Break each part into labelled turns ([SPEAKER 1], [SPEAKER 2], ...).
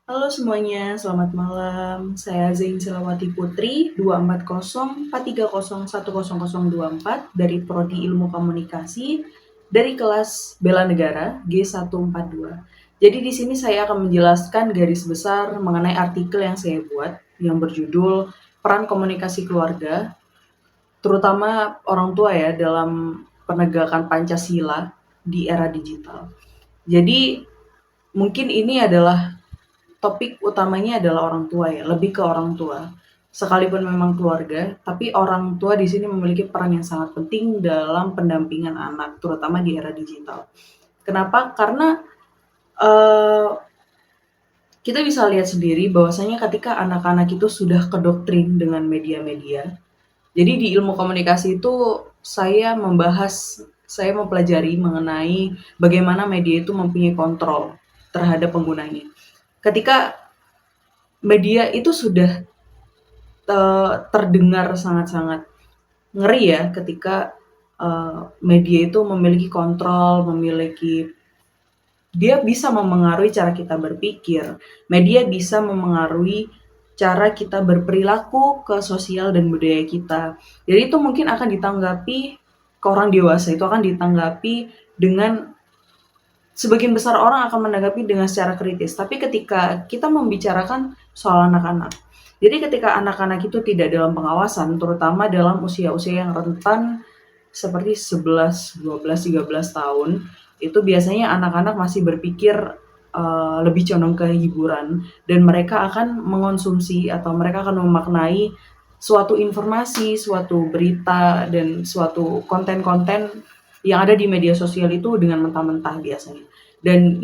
[SPEAKER 1] Halo semuanya, selamat malam. Saya Zain Silawati Putri, 240 430 10024 dari Prodi Ilmu Komunikasi dari kelas Bela Negara G142. Jadi di sini saya akan menjelaskan garis besar mengenai artikel yang saya buat yang berjudul Peran Komunikasi Keluarga, terutama orang tua ya dalam penegakan Pancasila di era digital. Jadi mungkin ini adalah topik utamanya adalah orang tua ya, lebih ke orang tua. Sekalipun memang keluarga, tapi orang tua di sini memiliki peran yang sangat penting dalam pendampingan anak, terutama di era digital. Kenapa? Karena uh, kita bisa lihat sendiri bahwasanya ketika anak-anak itu sudah kedoktrin dengan media-media. Jadi di ilmu komunikasi itu saya mempelajari mengenai bagaimana media itu mempunyai kontrol terhadap penggunanya. Ketika media itu sudah terdengar sangat-sangat ngeri ya ketika media itu memiliki kontrol, dia bisa memengaruhi cara kita berpikir, media bisa memengaruhi cara kita berperilaku ke sosial dan budaya kita. Jadi itu mungkin akan ditanggapi ke orang dewasa itu akan ditanggapi dengan sebagian besar orang akan menanggapi dengan secara kritis. Tapi ketika kita membicarakan soal anak-anak, jadi ketika anak-anak itu tidak dalam pengawasan, terutama dalam usia-usia yang rentan seperti 11, 12, 13 tahun, itu biasanya anak-anak masih berpikir lebih condong ke hiburan dan mereka akan mengonsumsi atau mereka akan memaknai suatu informasi, suatu berita dan suatu konten-konten yang ada di media sosial itu dengan mentah-mentah biasanya. Dan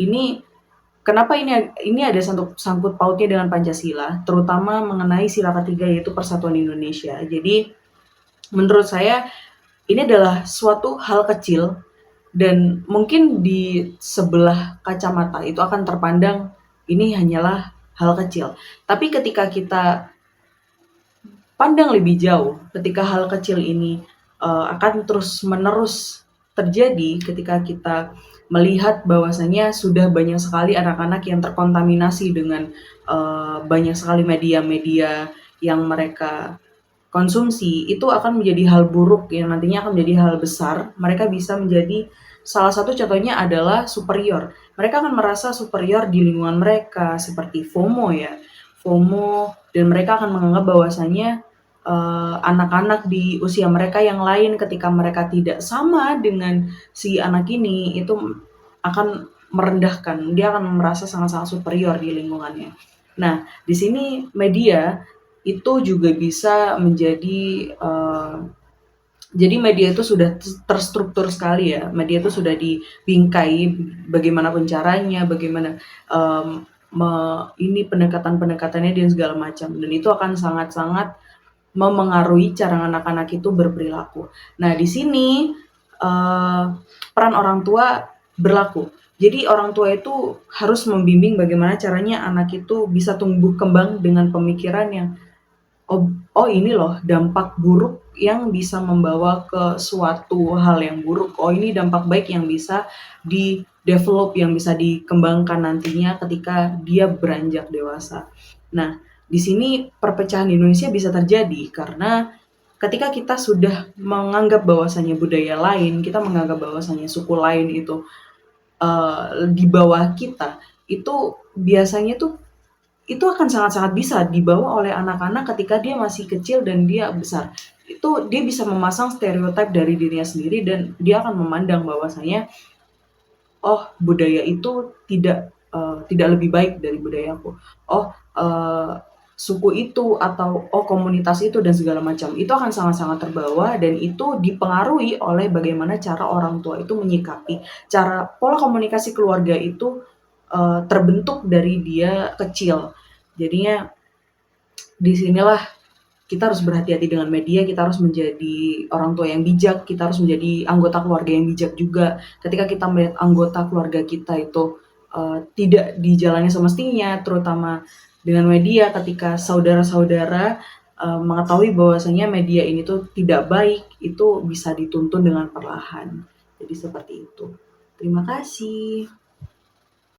[SPEAKER 1] kenapa ini ada sangkut pautnya dengan Pancasila, terutama mengenai sila ketiga yaitu Persatuan Indonesia. Jadi menurut saya ini adalah suatu hal kecil dan mungkin di sebelah kacamata itu akan terpandang ini hanyalah hal kecil. Tapi ketika kita pandang lebih jauh, ketika hal kecil ini akan terus-menerus terjadi ketika kita melihat bahwasanya sudah banyak sekali anak-anak yang terkontaminasi dengan banyak sekali media-media yang mereka konsumsi, itu akan menjadi hal buruk yang nantinya akan menjadi hal besar. Mereka bisa menjadi salah satu contohnya adalah superior. Mereka akan merasa superior di lingkungan mereka seperti FOMO ya. FOMO dan mereka akan menganggap bahwasanya anak-anak di usia mereka yang lain ketika mereka tidak sama dengan si anak ini itu akan merendahkan. Dia akan merasa sangat-sangat superior di lingkungannya. Nah, di sini media itu juga bisa menjadi jadi media itu sudah terstruktur sekali ya. Media itu sudah dibingkai bagaimanapun caranya, bagaimana ini pendekatan-pendekatannya dan segala macam. Dan itu akan sangat-sangat memengaruhi cara anak-anak itu berperilaku. Nah, di sini peran orang tua berlaku. Jadi orang tua itu harus membimbing bagaimana caranya anak itu bisa tumbuh kembang dengan pemikiran yang oh ini loh dampak buruk yang bisa membawa ke suatu hal yang buruk. Oh ini dampak baik yang bisa di-develop, yang bisa dikembangkan nantinya ketika dia beranjak dewasa. Nah, di sini perpecahan Indonesia bisa terjadi karena ketika kita sudah menganggap bahwasanya budaya lain, kita menganggap bahwasanya suku lain itu di bawah kita, itu biasanya tuh itu akan sangat-sangat bisa dibawa oleh anak-anak ketika dia masih kecil dan dia besar. Itu dia bisa memasang stereotip dari dirinya sendiri dan dia akan memandang bahwasanya oh budaya itu tidak lebih baik dari budayaku. Oh suku itu atau oh komunitas itu dan segala macam. Itu akan sangat-sangat terbawa dan itu dipengaruhi oleh bagaimana cara orang tua itu menyikapi, cara pola komunikasi keluarga itu terbentuk dari dia kecil. Jadinya di sinilah kita harus berhati-hati dengan media, kita harus menjadi orang tua yang bijak, kita harus menjadi anggota keluarga yang bijak juga. Ketika kita melihat anggota keluarga kita itu tidak dijalani semestinya, terutama dengan media, ketika saudara-saudara mengetahui bahwasanya media ini tuh tidak baik, itu bisa dituntun dengan perlahan. Jadi seperti itu. Terima kasih.